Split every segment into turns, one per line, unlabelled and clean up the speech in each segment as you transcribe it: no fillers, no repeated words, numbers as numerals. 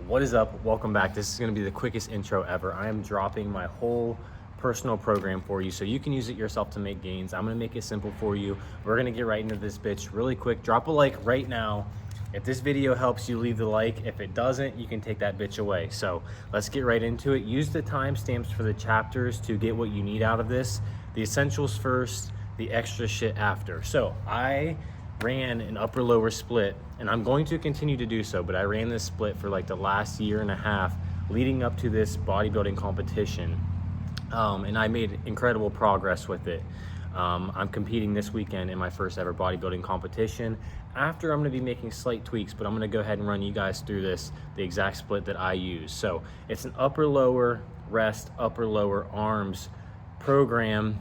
What is up? Welcome back. This is going to be the quickest intro ever. I am dropping my whole personal program for you so you can use it yourself to make gains. I'm going to make it simple for you. We're going to get right into this bitch really quick. Drop a like right now. If this video helps you, leave the like. If it doesn't, you can take that bitch away. So let's get right into it. Use the timestamps for the chapters to get what you need out of this. The essentials first, the extra shit after. So I ran an upper lower split, and I'm going to continue to do so, but I ran this split for like the last year and a half leading up to this bodybuilding competition, and I made incredible progress with it. I'm competing this weekend in my first ever bodybuilding competition. After, I'm going to be making slight tweaks, but I'm going to go ahead and run you guys through this, the exact split that I use. So it's an upper lower rest, upper lower arms program,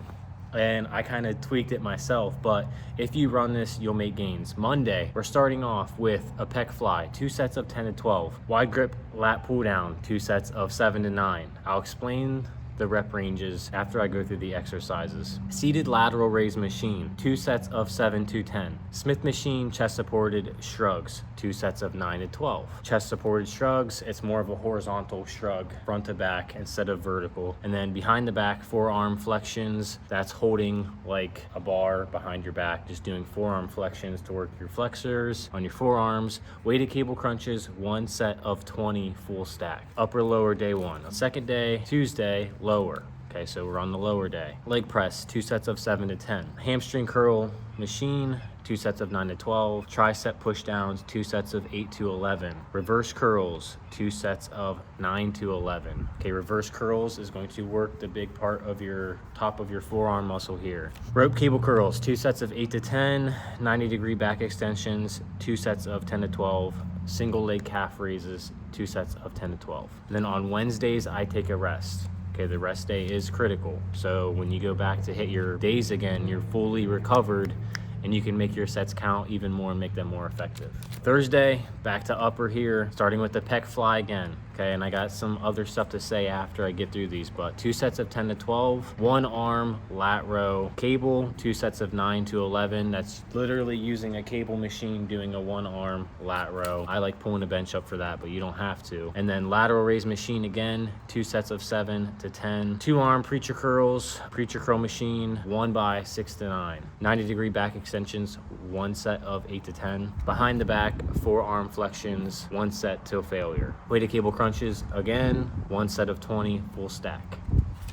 and I kind of tweaked it myself, but if you run this, you'll make gains. Monday, we're starting off with a pec fly, 2 sets of 10 to 12. Wide grip lat pull down, 2 sets of 7 to 9. I'll explain the rep ranges after I go through the exercises. Seated lateral raise machine, 2 sets of 7 to 10. Smith machine chest supported shrugs, 2 sets of 9 to 12. Chest supported shrugs, it's more of a horizontal shrug, front to back instead of vertical. And then behind the back, forearm flexions, that's holding like a bar behind your back, just doing forearm flexions to work your flexors on your forearms. Weighted cable crunches, 1 set of 20 full stack. Upper lower day 1. Second day, Tuesday, lower. Okay, so we're on the lower day. Leg press, 2 sets of 7 to 10. Hamstring curl machine, 2 sets of 9 to 12. Tricep push downs, 2 sets of 8 to 11. Reverse curls, 2 sets of 9 to 11. Okay, reverse curls is going to work the big part of your top of your forearm muscle here. Rope cable curls, 2 sets of 8 to 10. 90-degree back extensions, 2 sets of 10 to 12. Single leg calf raises, 2 sets of 10 to 12. Then on Wednesdays, I take a rest. Okay, the rest day is critical. So when you go back to hit your days again, you're fully recovered and you can make your sets count even more and make them more effective. Thursday, back to upper here, starting with the pec fly again. Okay, and I got some other stuff to say after I get through these, but 2 sets of 10 to 12, 1 arm lat row cable, 2 sets of 9 to 11. That's literally using a cable machine doing a 1 arm lat row. I like pulling a bench up for that, but you don't have to. And then lateral raise machine again, 2 sets of 7 to 10, 2 arm preacher curls, preacher curl machine, 1 by 6 to 9, 90-degree back extensions, 1 set of 8 to 10, behind the back, 4 arm flexions, 1 set till failure. Weighted cable crunches again, 1 set of 20 full stack.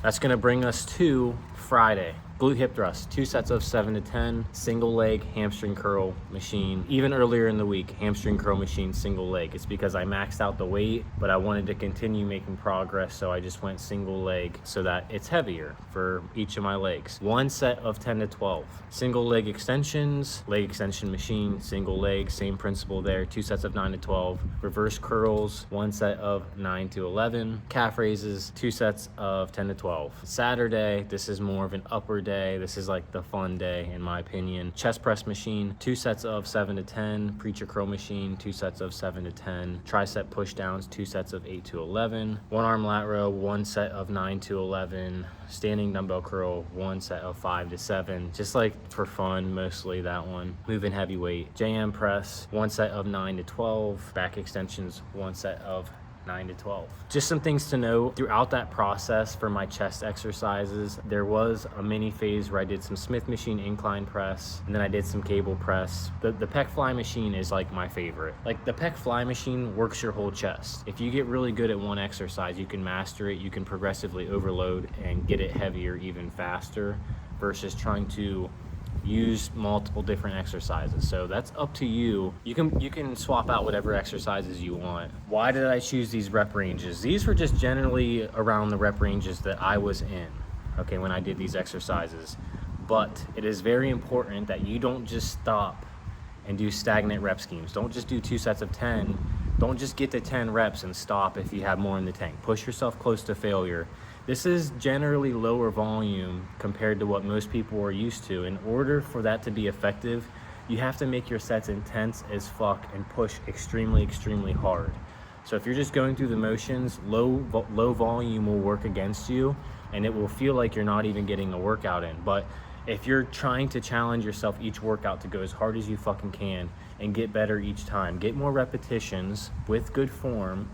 That's gonna bring us to Friday. Glute hip thrust, 2 sets of 7 to 10, single leg hamstring curl machine. Even earlier in the week, hamstring curl machine, single leg. It's because I maxed out the weight, but I wanted to continue making progress, so I just went single leg so that it's heavier for each of my legs. 1 set of 10 to 12. Single leg extensions, leg extension machine, single leg, same principle there, 2 sets of 9 to 12. Reverse curls, 1 set of 9 to 11. Calf raises, 2 sets of 10 to 12. Saturday, this is more of an upper day. This is like the fun day in my opinion. Chest press machine, 2 sets of 7 to 10. Preacher curl machine, 2 sets of 7 to 10. Tricep push downs, 2 sets of 8 to 11. 1 arm lat row, 1 set of 9 to 11. Standing dumbbell curl, 1 set of 5 to 7. Just like for fun, mostly that one. Moving heavyweight. JM press, 1 set of 9 to 12. Back extensions, 1 set of 9 to 12. Just some things to know throughout that process for my chest exercises. There was a mini phase where I did some Smith machine incline press, and then I did some cable press. The pec fly machine is like my favorite. Like the pec fly machine works your whole chest. If you get really good at one exercise, you can master it, you can progressively overload and get it heavier even faster versus trying to use multiple different exercises. So that's up to you. You can swap out whatever exercises you want. Why did I choose these rep ranges? These were just generally around the rep ranges that I was in, okay, when I did these exercises. But it is very important that you don't just stop and do stagnant rep schemes. Don't just do 2 sets of 10. Don't just get to 10 reps and stop if you have more in the tank. Push yourself close to failure. This is generally lower volume compared to what most people are used to. In order for that to be effective, you have to make your sets intense as fuck and push extremely, extremely hard. So if you're just going through the motions, low volume will work against you, and it will feel like you're not even getting a workout in. But if you're trying to challenge yourself each workout to go as hard as you fucking can and get better each time, get more repetitions with good form,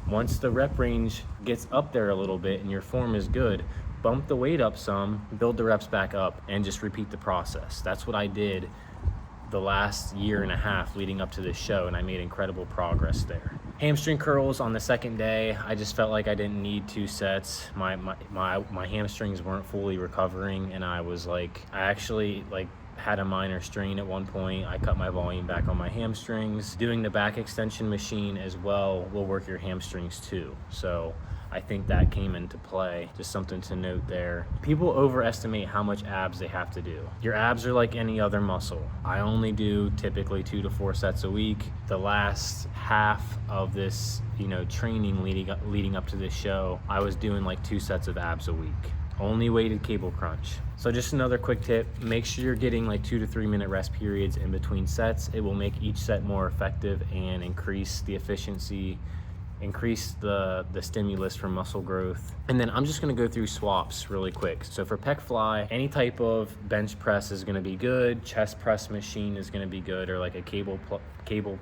Once the rep range gets up there a little bit and your form is good, bump the weight up some, build the reps back up, and just repeat the process. That's what I did the last year and a half leading up to this show, and I made incredible progress there. Hamstring curls on the second day, I just felt like I didn't need 2 sets. My hamstrings weren't fully recovering, and I actually had a minor strain at one point. I cut my volume back on my hamstrings. Doing the back extension machine as well will work your hamstrings too. So I think that came into play. Just something to note there. People overestimate how much abs they have to do. Your abs are like any other muscle. I only do typically 2 to 4 sets a week. The last half of this, training leading up to this show, I was doing like 2 sets of abs a week. Only weighted cable crunch. So just another quick tip, make sure you're getting like 2 to 3 minute rest periods in between sets. It will make each set more effective and increase the efficiency, increase the stimulus for muscle growth. And then I'm just gonna go through swaps really quick. So for pec fly, any type of bench press is gonna be good. Chest press machine is gonna be good, or like a cable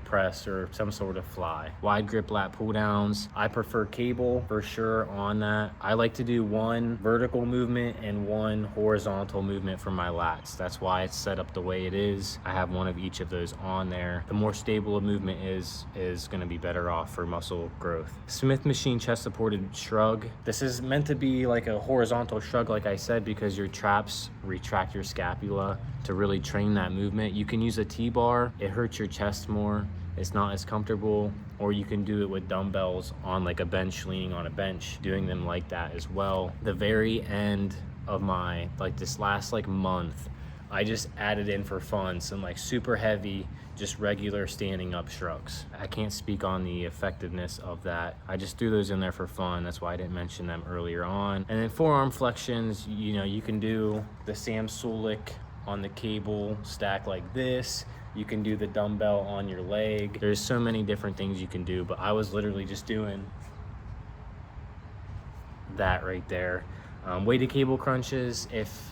press or some sort of fly. Wide grip lat pull downs, I prefer cable for sure on that. I like to do 1 vertical movement and 1 horizontal movement for my lats. That's why it's set up the way it is. I have 1 of each of those on there. The more stable a movement is gonna be better off for muscle growth. Smith machine chest supported shrug. This is meant to be like a horizontal shrug, like I said, because your traps retract your scapula to really train that movement. You can use a T-bar. It hurts your chest more. It's not as comfortable. Or you can do it with dumbbells on like a bench, leaning on a bench, doing them like that as well. The very end of my, this last month, I just added in for fun some super heavy, just regular standing up shrugs. I can't speak on the effectiveness of that. I just threw those in there for fun. That's why I didn't mention them earlier on. And then forearm flexions, you can do the Sam Sulek on the cable stack like this. You can do the dumbbell on your leg. There's so many different things you can do, but I was literally just doing that right there. Weighted cable crunches, if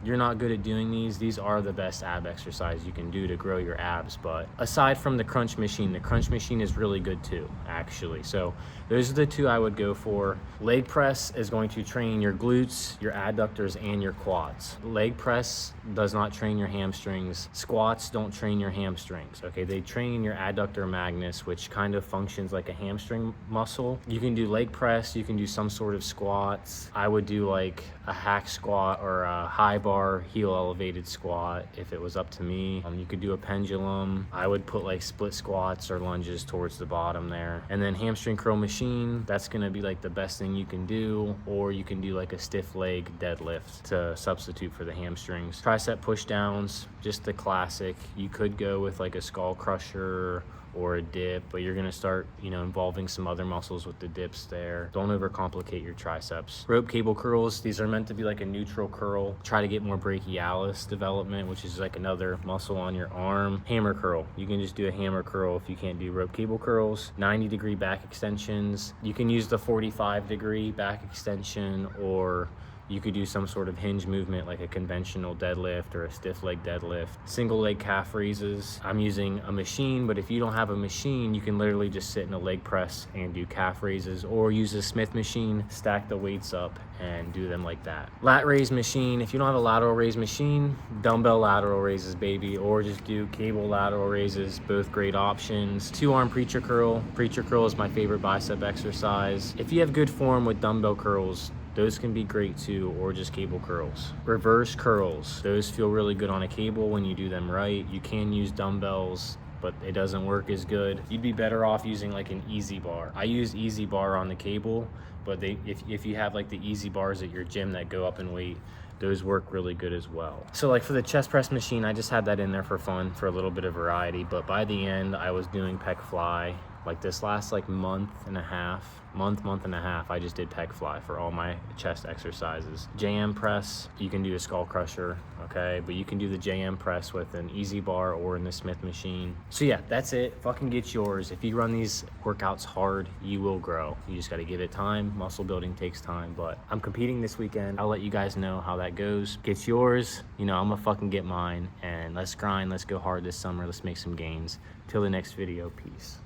you're not good at doing these are the best ab exercise you can do to grow your abs. But aside from the crunch machine is really good too, actually. So those are the 2 I would go for. Leg press is going to train your glutes, your adductors, and your quads. Leg press does not train your hamstrings. Squats don't train your hamstrings, okay? They train your adductor magnus, which kind of functions like a hamstring muscle. You can do leg press, you can do some sort of squats. I would do like a hack squat or a high bar heel elevated squat if it was up to me. You could do a pendulum. I would put split squats or lunges towards the bottom there. And then hamstring curl machine, that's gonna be the best thing you can do, or you can do a stiff leg deadlift to substitute for the hamstrings. Tricep push downs, just the classic. You could go with a skull crusher or a dip, but you're gonna start, involving some other muscles with the dips there. Don't overcomplicate your triceps. Rope cable curls, these are meant to be a neutral curl. Try to get more brachialis development, which is another muscle on your arm. Hammer curl, you can just do a hammer curl if you can't do rope cable curls. 90-degree back extensions, you can use the 45-degree back extension, or you could do some sort of hinge movement like a conventional deadlift or a stiff leg deadlift. Single leg calf raises, I'm using a machine, but if you don't have a machine, you can literally just sit in a leg press and do calf raises, or use a Smith machine, stack the weights up and do them like that. Lat raise machine, if you don't have a lateral raise machine, dumbbell lateral raises, baby, or just do cable lateral raises, both great options. 2-arm preacher curl. Preacher curl is my favorite bicep exercise. If you have good form with dumbbell curls, those can be great too, or just cable curls. Reverse curls, those feel really good on a cable when you do them right. You can use dumbbells, but it doesn't work as good. You'd be better off using an easy bar. I use easy bar on the cable, but if you have the easy bars at your gym that go up in weight, those work really good as well. So for the chest press machine, I just had that in there for fun, for a little bit of variety, but by the end I was doing pec fly. This last month and a half, I just did pec fly for all my chest exercises. JM press, you can do a skull crusher, okay? But you can do the JM press with an easy bar or in the Smith machine. So yeah, that's it. Fucking get yours. If you run these workouts hard, you will grow. You just gotta give it time. Muscle building takes time, but I'm competing this weekend. I'll let you guys know how that goes. Get yours, I'm gonna fucking get mine, and let's grind, let's go hard this summer, let's make some gains. Till the next video, peace.